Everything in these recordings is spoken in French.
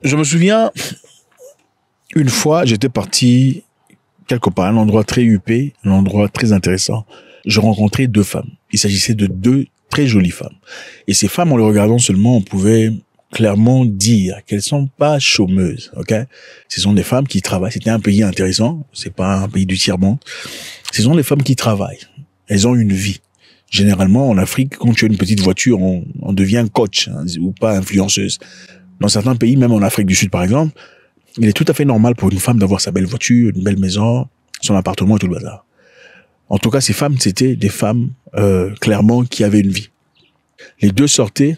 Je me souviens, une fois, j'étais parti quelque part, un endroit très huppé, un endroit très intéressant. Je rencontrais deux femmes. Il s'agissait de deux très jolies femmes. Et ces femmes, en les regardant seulement, on pouvait clairement dire qu'elles sont pas chômeuses, ok? Ce sont des femmes qui travaillent. C'était un pays intéressant. C'est pas un pays du tiers-monde. Ce sont des femmes qui travaillent. Elles ont une vie. Généralement, en Afrique, quand tu as une petite voiture, on devient coach, hein, ou pas influenceuse. Dans certains pays, même en Afrique du Sud, par exemple, il est tout à fait normal pour une femme d'avoir sa belle voiture, une belle maison, son appartement et tout le bazar. En tout cas, ces femmes, c'était des femmes, clairement, qui avaient une vie. Les deux sortaient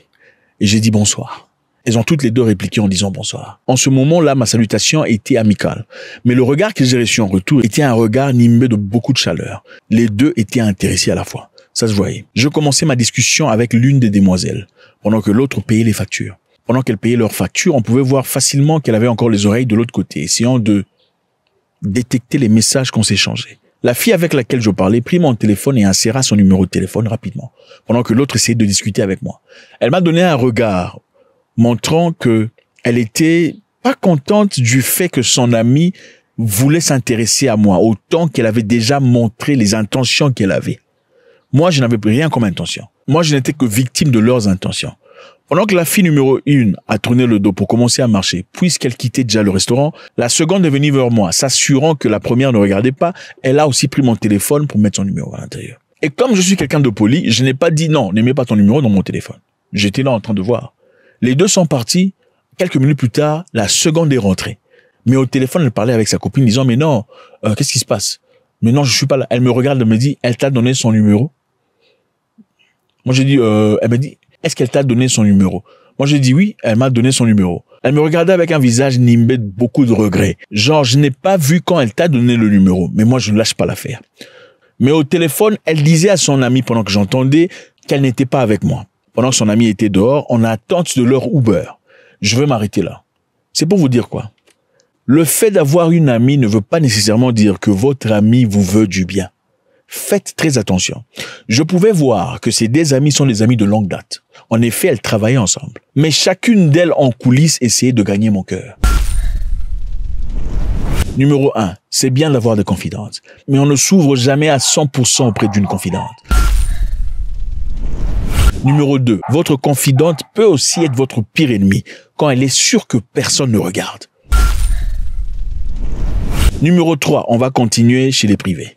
et j'ai dit bonsoir. Elles ont toutes les deux répliqué en disant bonsoir. En ce moment-là, ma salutation était amicale. Mais le regard que j'ai reçu en retour était un regard nimbé de beaucoup de chaleur. Les deux étaient intéressés à la fois. Ça se voyait. Je commençais ma discussion avec l'une des demoiselles, pendant que l'autre payait les factures. Pendant qu'elle payait leurs factures, on pouvait voir facilement qu'elle avait encore les oreilles de l'autre côté, essayant de détecter les messages qu'on s'échangeait. La fille avec laquelle je parlais prit mon téléphone et inséra son numéro de téléphone rapidement, pendant que l'autre essayait de discuter avec moi. Elle m'a donné un regard montrant que elle était pas contente du fait que son amie voulait s'intéresser à moi, autant qu'elle avait déjà montré les intentions qu'elle avait. Moi, je n'avais rien comme intention. Moi, je n'étais que victime de leurs intentions. Pendant que la fille numéro 1 a tourné le dos pour commencer à marcher, puisqu'elle quittait déjà le restaurant, la seconde est venue vers moi, s'assurant que la première ne regardait pas. Elle a aussi pris mon téléphone pour mettre son numéro à l'intérieur. Et comme je suis quelqu'un de poli, je n'ai pas dit non, ne mets pas ton numéro dans mon téléphone. J'étais là en train de voir. Les deux sont partis. Quelques minutes plus tard, la seconde est rentrée. Mais au téléphone, elle parlait avec sa copine, disant, mais non, qu'est-ce qui se passe? Mais non, je suis pas là. Elle me regarde, elle me dit, elle t'a donné son numéro? Moi, j'ai dit, elle m'a dit, est-ce qu'elle t'a donné son numéro? Moi, j'ai dit oui, elle m'a donné son numéro. Elle me regardait avec un visage nimbé de beaucoup de regrets. Genre, je n'ai pas vu quand elle t'a donné le numéro, mais moi, je ne lâche pas l'affaire. Mais au téléphone, elle disait à son ami, pendant que j'entendais, qu'elle n'était pas avec moi. Pendant que son ami était dehors, en attente de leur Uber. Je veux m'arrêter là. C'est pour vous dire quoi? Le fait d'avoir une amie ne veut pas nécessairement dire que votre ami vous veut du bien. Faites très attention. Je pouvais voir que ces deux amies sont des amies de longue date. En effet, elles travaillaient ensemble. Mais chacune d'elles en coulisses essayait de gagner mon cœur. Numéro 1, c'est bien d'avoir des confidentes. Mais on ne s'ouvre jamais à 100% auprès d'une confidente. Numéro 2, votre confidente peut aussi être votre pire ennemi quand elle est sûre que personne ne regarde. Numéro 3, on va continuer chez les privés.